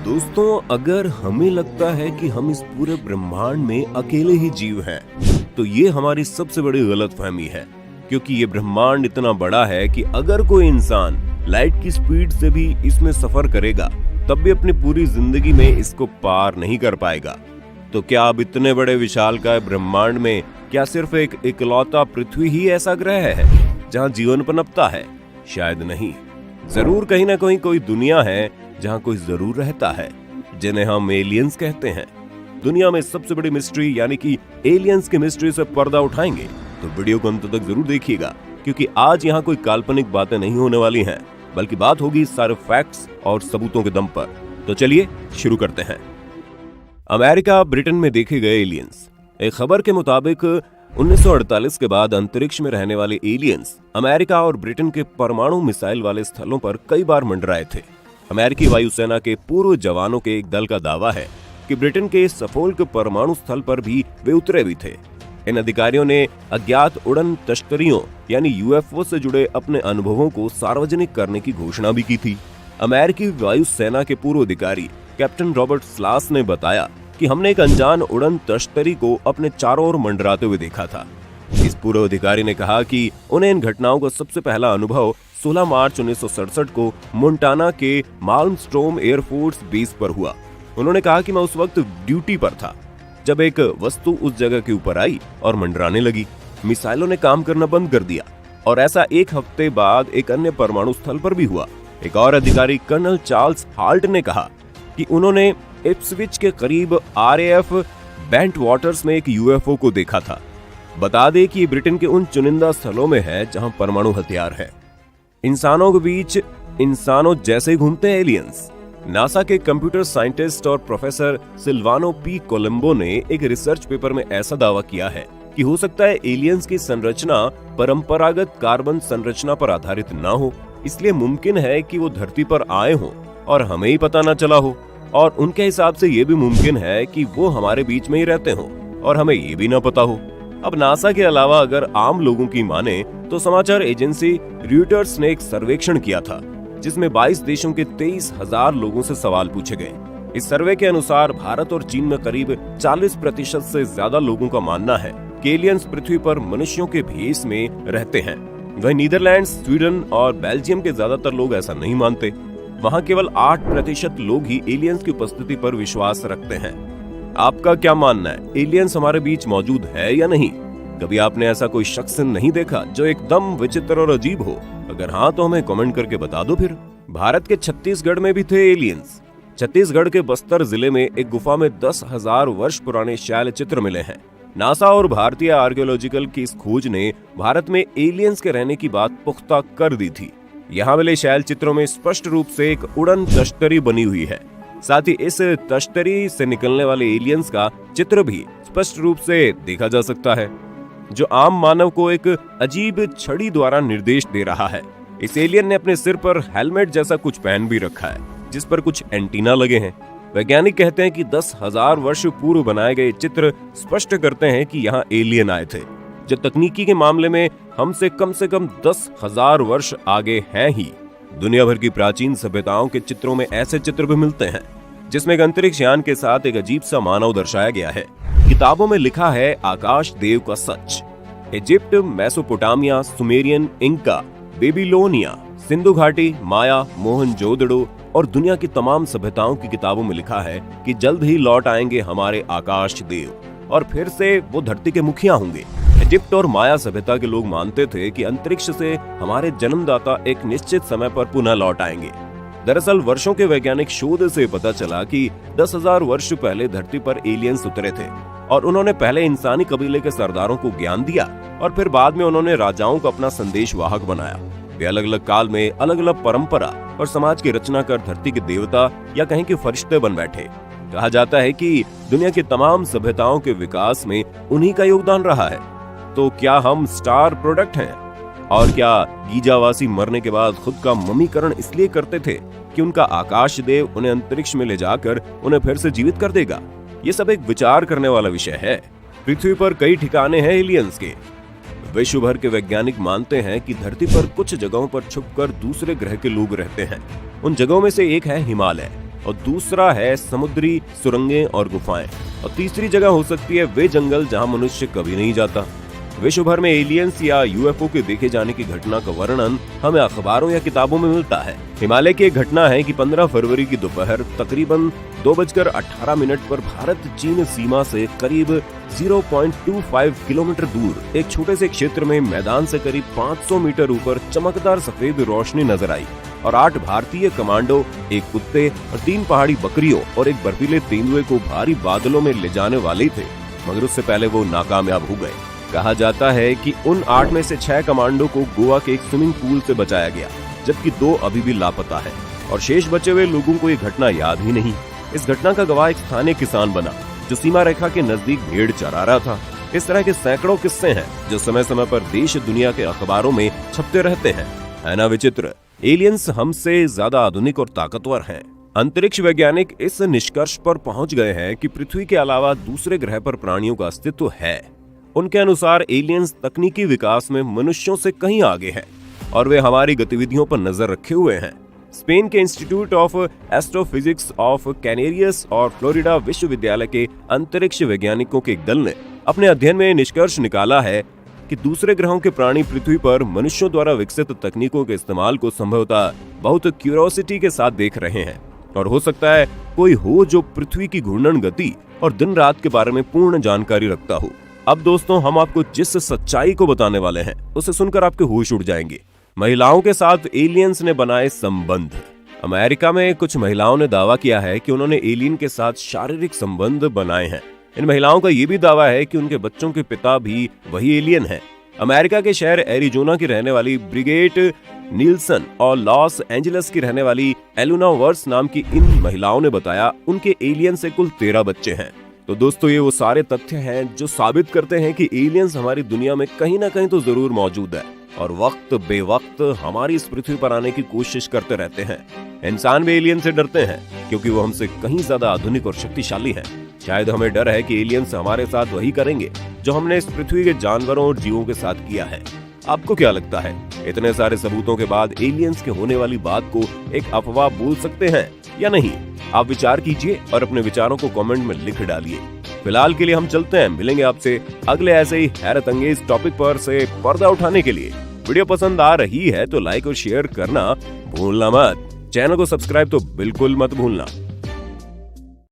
दोस्तों, अगर हमें लगता है कि हम इस पूरे ब्रह्मांड में अकेले ही जीव हैं, तो ये हमारी सबसे बड़ी गलतफहमी है। क्योंकि ये ब्रह्मांड इतना बड़ा है कि अगर कोई इंसान लाइट की स्पीड से भी इसमें सफर करेगा, तब भी अपनी पूरी जिंदगी में इसको पार नहीं कर पाएगा। तो क्या अब इतने बड़े विशालकाय ब्रह्मांड में क्या सिर्फ एक इकलौता पृथ्वी ही ऐसा ग्रह है जहाँ जीवन पनपता है? शायद नहीं। जरूर कहीं ना कहीं कोई दुनिया है जहाँ कोई जरूर रहता है, जिन्हें हम एलियंस कहते हैं। दुनिया में सबसे बड़ी मिस्ट्री यानी कि एलियंस की मिस्ट्री से पर्दा उठाएंगे, तो वीडियो को अंत तक जरूर देखिएगा, क्योंकि आज यहाँ कोई काल्पनिक बातें नहीं होने वाली हैं, बल्कि बात होगी सारे फैक्ट्स और सबूतों के दम पर। तो चलिए शुरू करते हैं। अमेरिका ब्रिटेन में देखे गए एलियंस। एक खबर के मुताबिक 1948 के बाद अंतरिक्ष में रहने वाले एलियंस अमेरिका और ब्रिटेन के परमाणु मिसाइल वाले स्थलों पर कई बार मंडराए थे। अमेरिकी वायुसेना के पूर्व जवानों के एक दल का दावा है कि ब्रिटेन के सफोल्क परमाणु स्थल पर भी वे उतरे भी थे। इन अधिकारियों ने अज्ञात उड़न तश्तरियों यानी यूएफओ से जुड़े अपने अनुभवों को सार्वजनिक करने की घोषणा भी की थी। अमेरिकी वायुसेना के पूर्व अधिकारी कैप्टन रॉबर्ट स्लास ने बताया कि हमने एक अनजान उड़न तश्तरी को अपने चारों ओर मंडराते हुए देखा था। इस पूर्व अधिकारी ने कहा कि उन्हें इन घटनाओं का सबसे पहला अनुभव 16 मार्च 1967 को मोंटाना के माल्मस्ट्रोम एयरफोर्स बेस पर हुआ। उन्होंने कहा कि मैं उस वक्त ड्यूटी पर था जब एक वस्तु उस जगह के ऊपर आई और मंडराने लगी। मिसाइलों ने काम करना बंद कर दिया और ऐसा एक हफ्ते बाद एक अन्य परमाणु स्थल पर भी हुआ। एक और अधिकारी कर्नल चार्ल्स हाल्ट ने कहा कि उन्होंने इप्सविच के करीब RAF बेंट वाटर्स में एक यूएफओ को देखा था। बता दें कि ब्रिटेन के उन चुनिंदा स्थलों में है जहां परमाणु हथियार है। इंसानों के बीच इंसानों जैसे घूमते हैं एलियंस। नासा के कंप्यूटर साइंटिस्ट और प्रोफेसर सिल्वानो पी कोलंबो ने एक रिसर्च पेपर में ऐसा दावा किया है कि हो सकता है एलियंस की संरचना परंपरागत कार्बन संरचना पर आधारित न हो, इसलिए मुमकिन है कि वो धरती पर आए हों और हमें ही पता न चला हो। और उनके हिसाब से ये भी मुमकिन है कि वो हमारे बीच में ही रहते हों और हमें ये भी न पता हो। अब नासा के अलावा अगर आम लोगों की माने तो समाचार एजेंसी रॉयटर्स ने एक सर्वेक्षण किया था जिसमें 22 देशों के 23,000 लोगों से सवाल पूछे गए। इस सर्वे के अनुसार भारत और चीन में करीब 40% से ज्यादा लोगों का मानना है कि एलियंस पृथ्वी पर मनुष्यों के भेष में रहते हैं। वहीं नीदरलैंड्स, स्वीडन और बेल्जियम के ज्यादातर लोग ऐसा नहीं मानते। वहाँ केवल 8% लोग ही एलियंस की उपस्थिति पर विश्वास रखते हैं। आपका क्या मानना है? एलियंस हमारे बीच मौजूद है या नहीं? कभी आपने ऐसा कोई शख्स नहीं देखा जो एकदम विचित्र और अजीब हो? अगर हाँ तो हमें कमेंट करके बता दो। फिर भारत के छत्तीसगढ़ में भी थे एलियंस। छत्तीसगढ़ के बस्तर जिले में एक गुफा में 10,000 वर्ष पुराने शैल चित्र मिले हैं। नासा और भारतीय आर्कियोलॉजिकल की इस खोज ने भारत में एलियंस के रहने की बात पुख्ता कर दी थी। यहाँ मिले शैल चित्रों में स्पष्ट रूप से एक उड़न तश्तरी बनी हुई है। साथ ही इस तश्तरी से निकलने वाले एलियंस का चित्र भी स्पष्ट रूप से देखा जा सकता है, जो आम मानव को एक अजीब छड़ी द्वारा निर्देश दे रहा है। इस एलियन ने अपने सिर पर हेलमेट जैसा कुछ पहन भी रखा है, जिस पर कुछ एंटीना लगे हैं। वैज्ञानिक कहते हैं कि 10,000 वर्ष पूर्व बनाए गए चित्र स्पष्ट करते हैं कि यहाँ एलियन आए थे, जो तकनीकी के मामले में हमसे कम से कम 10,000 वर्ष आगे हैं ही। दुनिया भर की प्राचीन सभ्यताओं के चित्रों में ऐसे चित्र भी मिलते हैं जिसमें एक अंतरिक्ष यान के साथ एक अजीब सा मानव दर्शाया गया है। किताबों में लिखा है आकाश देव का सच। Egypt, Mesopotamia, Sumerian, Inca, Babylonia, सिंधु घाटी, माया, मोहनजोदड़ो और दुनिया की तमाम सभ्यताओं की किताबों में लिखा है कि जल्द ही लौट आएंगे हमारे आकाश देव और फिर से वो धरती के मुखिया होंगे। इजिप्ट और माया सभ्यता के लोग मानते थे कि अंतरिक्ष से हमारे जन्मदाता एक निश्चित समय पर पुनः लौट आएंगे। दरअसल वर्षों के वैज्ञानिक शोध से पता चला कि 10,000 वर्ष पहले धरती पर एलियंस उतरे थे और उन्होंने पहले इंसानी कबीले के सरदारों को ज्ञान दिया और फिर बाद में उन्होंने राजाओं को अपना संदेश वाहक बनाया। वे अलग अलग काल में अलग अलग परंपरा और समाज की रचना कर धरती के देवता या कहीं के फरिश्ते बन बैठे। कहा जाता है कि दुनिया की तमाम सभ्यताओं के विकास में उन्हीं का योगदान रहा है। तो क्या हम स्टार प्रोडक्ट हैं? और क्या गीजावासी मरने के बाद खुद का मम्मीकरण इसलिए करते थे कि उनका आकाश देव उन्हें अंतरिक्ष में ले जाकर उन्हें फिर से जीवित कर देगा? ये सब एक विचार करने वाला विषय है। पृथ्वी पर कई ठिकाने हैं एलियंस के। विश्व भर के वैज्ञानिक मानते हैं कि धरती पर कुछ जगहों पर छुपकर दूसरे ग्रह के लोग रहते हैं। उन जगहों में से एक है हिमालय। और दूसरा है समुद्री सुरंगें और गुफाएं, और तीसरी जगह हो सकती है वे जंगल जहां मनुष्य कभी नहीं जाता। विश्व भर में एलियंस या यूएफओ के देखे जाने की घटना का वर्णन हमें अखबारों या किताबों में मिलता है। हिमालय की एक घटना है कि 15 फरवरी की दोपहर तकरीबन 2:18 पर भारत चीन सीमा से करीब 0.25 किलोमीटर दूर एक छोटे से क्षेत्र में मैदान से करीब 500 मीटर ऊपर चमकदार सफेद रोशनी नजर आई और 8 भारतीय कमांडो, एक कुत्ते और 3 पहाड़ी बकरियों और एक बर्फीले तेंदुए को भारी बादलों में ले जाने वाले थे, मगर उससे पहले वो नाकामयाब हो गए। कहा जाता है कि उन 8 में से 6 कमांडो को गोवा के एक स्विमिंग पूल से बचाया गया, जबकि 2 अभी भी लापता है और शेष बचे हुए लोगों को ये घटना याद ही नहीं। इस घटना का गवाह एक स्थानीय किसान बना जो सीमा रेखा के नजदीक भेड़ चरा रहा था। इस तरह के सैकड़ों किस्से हैं जो समय समय पर देश दुनिया के अखबारों में छपते रहते हैं। है ना विचित्र? एलियंस हमसे ज्यादा आधुनिक और ताकतवर हैं। अंतरिक्ष वैज्ञानिक इस निष्कर्ष पर पहुंच गए हैं कि पृथ्वी के अलावा दूसरे ग्रह पर प्राणियों का अस्तित्व है। उनके अनुसार एलियंस तकनीकी विकास में मनुष्यों से कहीं आगे हैं और वे हमारी गतिविधियों पर नजर रखे हुए हैं। स्पेन के इंस्टीट्यूट ऑफ एस्ट्रोफिजिक्स ऑफ कैनेरियस और फ्लोरिडा विश्वविद्यालय के अंतरिक्ष वैज्ञानिकों के एक दल ने अपने अध्ययन में निष्कर्ष निकाला है कि दूसरे ग्रहों के प्राणी पृथ्वी पर मनुष्यों द्वारा विकसित तकनीकों के इस्तेमाल को संभवतः बहुत क्यूरियोसिटी के साथ देख रहे हैं और हो सकता है कोई हो जो पृथ्वी की घूर्णन गति और दिन रात के बारे में पूर्ण जानकारी रखता हो। अब दोस्तों, हम आपको जिस सच्चाई को बताने वाले हैं उसे सुनकर आपके होश उड़ जाएंगे। महिलाओं के साथ एलियंस ने बनाए संबंध। अमेरिका में कुछ महिलाओं ने दावा किया है कि उन्होंने एलियन के साथ शारीरिक संबंध बनाए हैं। इन महिलाओं का ये भी दावा है कि उनके बच्चों के पिता भी वही एलियन हैं। अमेरिका के शहर एरिजोना की रहने वाली ब्रिगेट नील्सन और लॉस एंजलिस की रहने वाली एलुना वर्स नाम की इन महिलाओं ने बताया उनके एलियन से कुल 13 बच्चे हैं। तो दोस्तों, ये वो सारे तथ्य हैं जो साबित करते हैं कि एलियंस हमारी दुनिया में कहीं ना कहीं तो जरूर मौजूद है और वक्त बेवक्त हमारी इस पृथ्वी पर आने की कोशिश करते रहते हैं। इंसान भी एलियन से डरते हैं क्योंकि वो हमसे कहीं ज्यादा आधुनिक और शक्तिशाली हैं। शायद हमें डर है कि एलियंस हमारे साथ वही करेंगे जो हमने इस पृथ्वी के जानवरों और जीवों के साथ किया है। आपको क्या लगता है, इतने सारे सबूतों के बाद एलियंस के होने वाली बात को एक अफवाह बोल सकते हैं या नहीं? आप विचार कीजिए और अपने विचारों को कमेंट में लिख डालिए। फिलहाल के लिए हम चलते हैं, मिलेंगे आपसे अगले ऐसे ही हैरत अंगेज टॉपिक पर से पर्दा उठाने के लिए। वीडियो पसंद आ रही है तो लाइक और शेयर करना भूलना मत। चैनल को सब्सक्राइब तो बिल्कुल मत भूलना।